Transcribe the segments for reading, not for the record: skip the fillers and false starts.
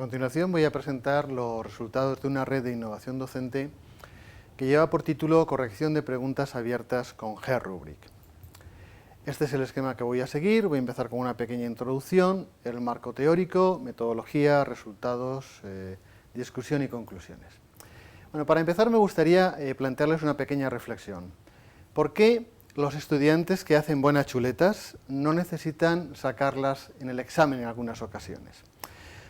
continuación voy a presentar los resultados de una red de innovación docente que lleva por título Corrección de preguntas abiertas con G-Rubric. Este es el esquema que voy a seguir. Voy a empezar con una pequeña introducción, el marco teórico, metodología, resultados, discusión y conclusiones. Bueno, para empezar me gustaría plantearles una pequeña reflexión. ¿Por qué los estudiantes que hacen buenas chuletas no necesitan sacarlas en el examen en algunas ocasiones?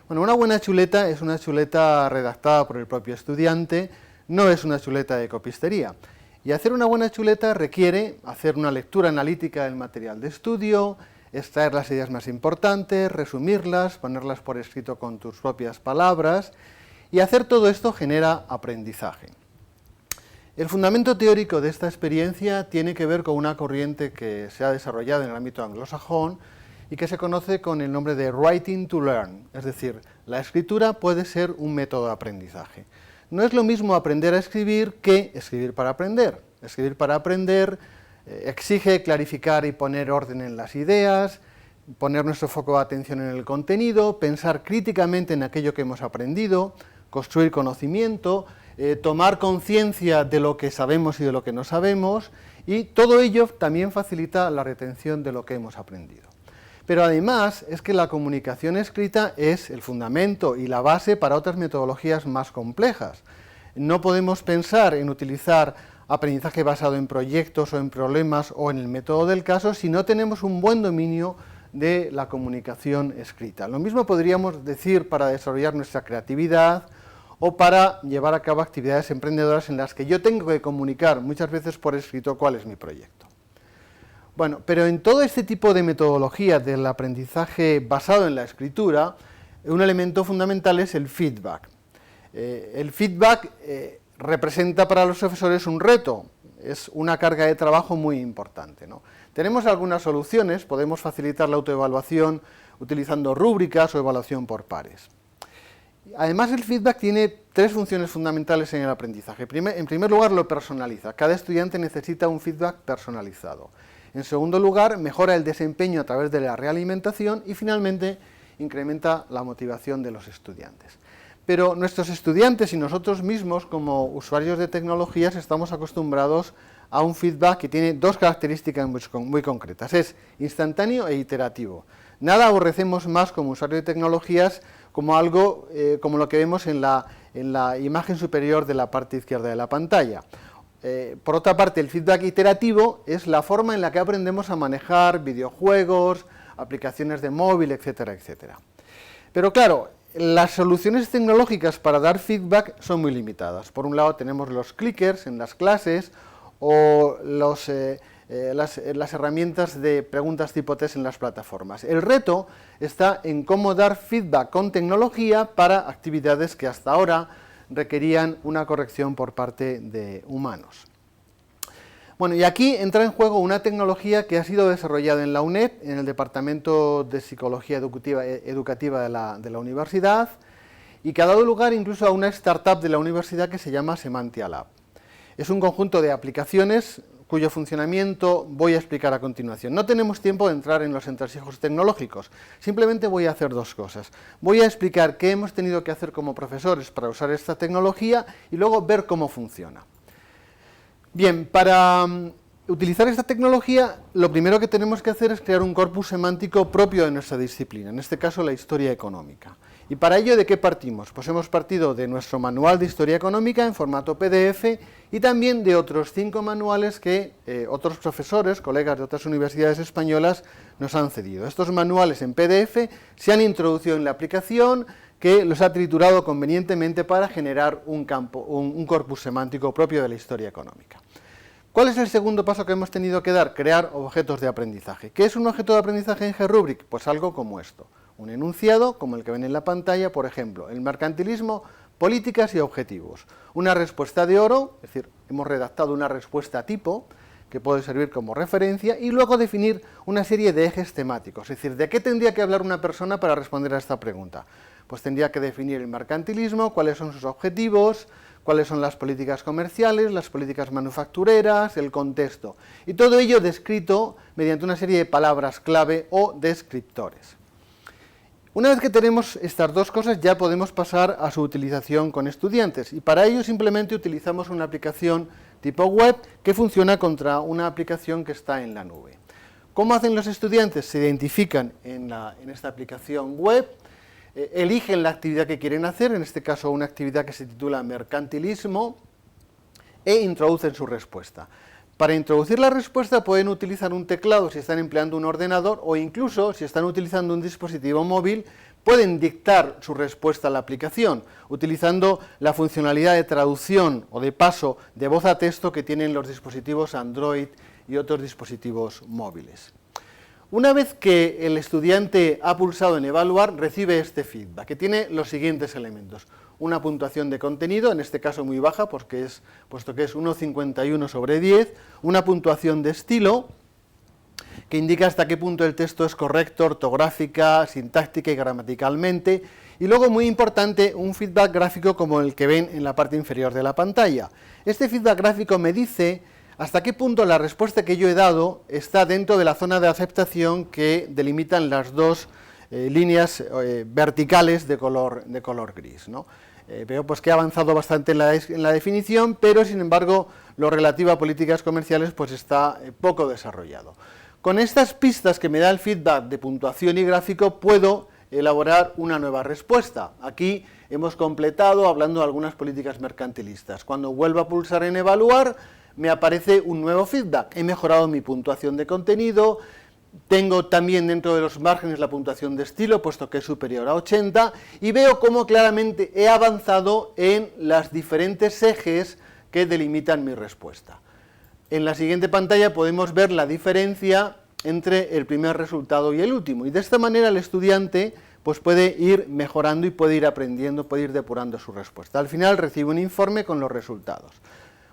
Bueno, una buena chuleta es una chuleta redactada por el propio estudiante, no es una chuleta de copistería. Y hacer una buena chuleta requiere hacer una lectura analítica del material de estudio, extraer las ideas más importantes, resumirlas, ponerlas por escrito con tus propias palabras, y hacer todo esto genera aprendizaje. El fundamento teórico de esta experiencia tiene que ver con una corriente que se ha desarrollado en el ámbito anglosajón y que se conoce con el nombre de Writing to Learn, es decir, la escritura puede ser un método de aprendizaje. No es lo mismo aprender a escribir que escribir para aprender. Escribir para aprender exige clarificar y poner orden en las ideas, poner nuestro foco de atención en el contenido, pensar críticamente en aquello que hemos aprendido, construir conocimiento, tomar conciencia de lo que sabemos y de lo que no sabemos, y todo ello también facilita la retención de lo que hemos aprendido. Pero además es que la comunicación escrita es el fundamento y la base para otras metodologías más complejas. No podemos pensar en utilizar aprendizaje basado en proyectos o en problemas o en el método del caso si no tenemos un buen dominio de la comunicación escrita. Lo mismo podríamos decir para desarrollar nuestra creatividad o para llevar a cabo actividades emprendedoras en las que yo tengo que comunicar muchas veces por escrito cuál es mi proyecto. Bueno, pero en todo este tipo de metodología del aprendizaje basado en la escritura, un elemento fundamental es el feedback. El feedback representa para los profesores un reto, es una carga de trabajo muy importante, ¿no? Tenemos algunas soluciones, podemos facilitar la autoevaluación utilizando rúbricas o evaluación por pares. Además, el feedback tiene tres funciones fundamentales en el aprendizaje. En primer lugar, lo personaliza. Cada estudiante necesita un feedback personalizado. En segundo lugar, mejora el desempeño a través de la realimentación y finalmente incrementa la motivación de los estudiantes. Pero nuestros estudiantes y nosotros mismos como usuarios de tecnologías estamos acostumbrados a un feedback que tiene dos características muy concretas. Es instantáneo e iterativo. Nada aborrecemos más como usuarios de tecnologías como algo como lo que vemos en la imagen superior de la parte izquierda de la pantalla. Por otra parte, el feedback iterativo es la forma en la que aprendemos a manejar videojuegos, aplicaciones de móvil, etcétera, etcétera. Pero claro, las soluciones tecnológicas para dar feedback son muy limitadas. Por un lado tenemos los clickers en las clases o las herramientas de preguntas tipo test en las plataformas. El reto está en cómo dar feedback con tecnología para actividades que hasta ahora requerían una corrección por parte de humanos. Bueno, y aquí entra en juego una tecnología que ha sido desarrollada en la UNED, en el Departamento de Psicología Educativa de la universidad, y que ha dado lugar incluso a una startup de la universidad que se llama Semantia Lab. Es un conjunto de aplicaciones cuyo funcionamiento voy a explicar a continuación. No tenemos tiempo de entrar en los entresijos tecnológicos, simplemente voy a hacer dos cosas. Voy a explicar qué hemos tenido que hacer como profesores para usar esta tecnología y luego ver cómo funciona. Bien, para utilizar esta tecnología, lo primero que tenemos que hacer es crear un corpus semántico propio de nuestra disciplina, en este caso la historia económica. ¿Y para ello de qué partimos? Pues hemos partido de nuestro manual de historia económica en formato PDF y también de otros 5 manuales que otros profesores, colegas de otras universidades españolas, nos han cedido. Estos manuales en PDF se han introducido en la aplicación que los ha triturado convenientemente para generar un corpus semántico propio de la historia económica. ¿Cuál es el segundo paso que hemos tenido que dar? Crear objetos de aprendizaje. ¿Qué es un objeto de aprendizaje en G-Rubric? Pues algo como esto. Un enunciado, como el que ven en la pantalla, por ejemplo, el mercantilismo, políticas y objetivos. Una respuesta de oro, es decir, hemos redactado una respuesta tipo, que puede servir como referencia, y luego definir una serie de ejes temáticos. Es decir, ¿de qué tendría que hablar una persona para responder a esta pregunta? Pues tendría que definir el mercantilismo, cuáles son sus objetivos, cuáles son las políticas comerciales, las políticas manufactureras, el contexto. Y todo ello descrito mediante una serie de palabras clave o descriptores. Una vez que tenemos estas dos cosas, ya podemos pasar a su utilización con estudiantes, y para ello simplemente utilizamos una aplicación tipo web que funciona contra una aplicación que está en la nube. ¿Cómo hacen los estudiantes? Se identifican en esta aplicación web, eligen la actividad que quieren hacer, en este caso una actividad que se titula mercantilismo, e introducen su respuesta. Para introducir la respuesta pueden utilizar un teclado si están empleando un ordenador, o incluso si están utilizando un dispositivo móvil pueden dictar su respuesta a la aplicación utilizando la funcionalidad de traducción o de paso de voz a texto que tienen los dispositivos Android y otros dispositivos móviles. Una vez que el estudiante ha pulsado en evaluar, recibe este feedback, que tiene los siguientes elementos. Una puntuación de contenido, en este caso muy baja, puesto que es 1,51 sobre 10, una puntuación de estilo, que indica hasta qué punto el texto es correcto, ortográfica, sintáctica y gramaticalmente, y luego, muy importante, un feedback gráfico como el que ven en la parte inferior de la pantalla. Este feedback gráfico me dice hasta qué punto la respuesta que yo he dado está dentro de la zona de aceptación que delimitan las dos líneas verticales de color gris, ¿no? Veo pues que he avanzado bastante en la definición, pero sin embargo lo relativo a políticas comerciales pues está poco desarrollado. Con estas pistas que me da el feedback de puntuación y gráfico puedo elaborar una nueva respuesta. Aquí hemos completado hablando de algunas políticas mercantilistas. Cuando vuelvo a pulsar en evaluar me aparece un nuevo feedback. He mejorado mi puntuación de contenido. Tengo también dentro de los márgenes la puntuación de estilo, puesto que es superior a 80, y veo cómo claramente he avanzado en las diferentes ejes que delimitan mi respuesta. En la siguiente pantalla podemos ver la diferencia entre el primer resultado y el último, y de esta manera el estudiante pues puede ir mejorando y puede ir aprendiendo, puede ir depurando su respuesta. Al final recibe un informe con los resultados.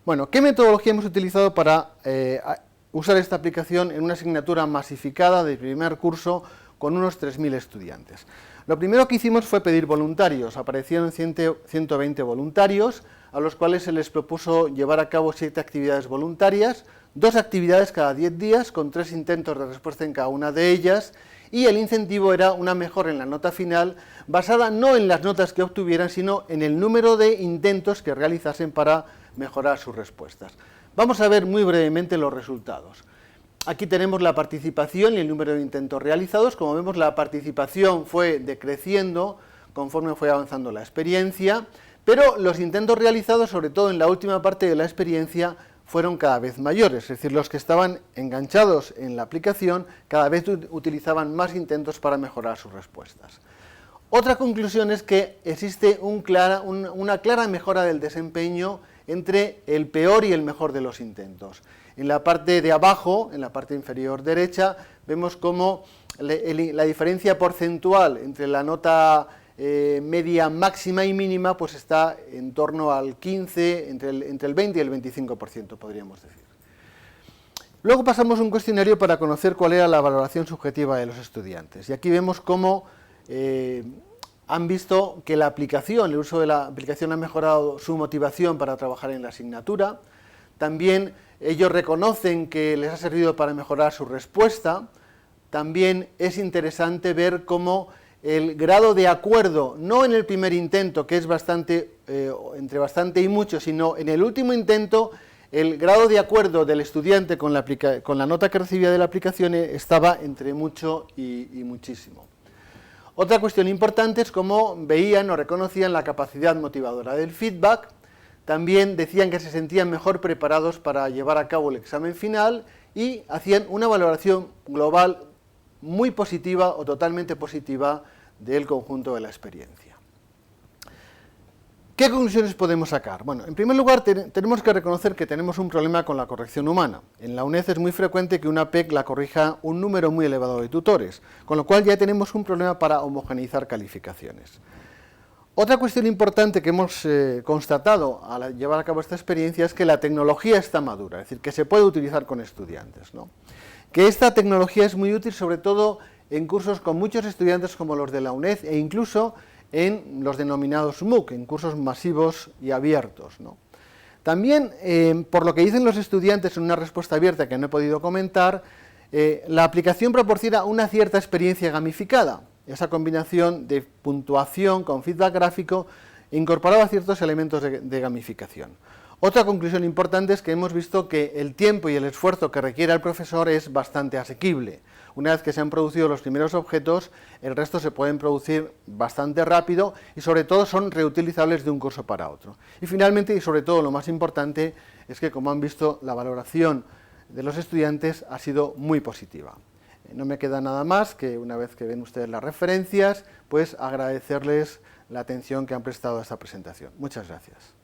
Bueno, ¿qué metodología hemos utilizado para usar esta aplicación en una asignatura masificada de primer curso con unos 3.000 estudiantes? Lo primero que hicimos fue pedir voluntarios. Aparecieron 120 voluntarios, a los cuales se les propuso llevar a cabo 7 actividades voluntarias, 2 actividades cada 10 días, con 3 intentos de respuesta en cada una de ellas, y el incentivo era una mejora en la nota final, basada no en las notas que obtuvieran, sino en el número de intentos que realizasen para mejorar sus respuestas. Vamos a ver muy brevemente los resultados. Aquí tenemos la participación y el número de intentos realizados. Como vemos, la participación fue decreciendo conforme fue avanzando la experiencia, pero los intentos realizados, sobre todo en la última parte de la experiencia, fueron cada vez mayores, es decir, los que estaban enganchados en la aplicación cada vez utilizaban más intentos para mejorar sus respuestas. Otra conclusión es que existe una clara mejora del desempeño entre el peor y el mejor de los intentos. En la parte de abajo, en la parte inferior derecha, vemos cómo la diferencia porcentual entre la nota media máxima y mínima pues está en torno al 15, entre el 20 y el 25%, podríamos decir. Luego pasamos a un cuestionario para conocer cuál era la valoración subjetiva de los estudiantes. Y aquí vemos cómo han visto que el uso de la aplicación ha mejorado su motivación para trabajar en la asignatura. También ellos reconocen que les ha servido para mejorar su respuesta. También es interesante ver cómo el grado de acuerdo, no en el primer intento, que es entre bastante y mucho, sino en el último intento, el grado de acuerdo del estudiante con la nota que recibía de la aplicación estaba entre mucho y muchísimo. Otra cuestión importante es cómo veían o reconocían la capacidad motivadora del feedback. También decían que se sentían mejor preparados para llevar a cabo el examen final y hacían una valoración global muy positiva o totalmente positiva del conjunto de la experiencia. ¿Qué conclusiones podemos sacar? Bueno, en primer lugar tenemos que reconocer que tenemos un problema con la corrección humana. En la UNED es muy frecuente que una PEC la corrija un número muy elevado de tutores, con lo cual ya tenemos un problema para homogeneizar calificaciones. Otra cuestión importante que hemos constatado al llevar a cabo esta experiencia es que la tecnología está madura, es decir, que se puede utilizar con estudiantes, ¿no? Que esta tecnología es muy útil sobre todo en cursos con muchos estudiantes como los de la UNED e incluso en los denominados MOOC, en cursos masivos y abiertos, ¿no? También, por lo que dicen los estudiantes en una respuesta abierta que no he podido comentar, la aplicación proporciona una cierta experiencia gamificada. esa combinación de puntuación con feedback gráfico incorporaba ciertos elementos de gamificación. Otra conclusión importante es que hemos visto que el tiempo y el esfuerzo que requiere el profesor es bastante asequible. Una vez que se han producido los primeros objetos, el resto se pueden producir bastante rápido y sobre todo son reutilizables de un curso para otro. Y finalmente, y sobre todo lo más importante, es que como han visto, la valoración de los estudiantes ha sido muy positiva. No me queda nada más que, una vez que ven ustedes las referencias, pues agradecerles la atención que han prestado a esta presentación. Muchas gracias.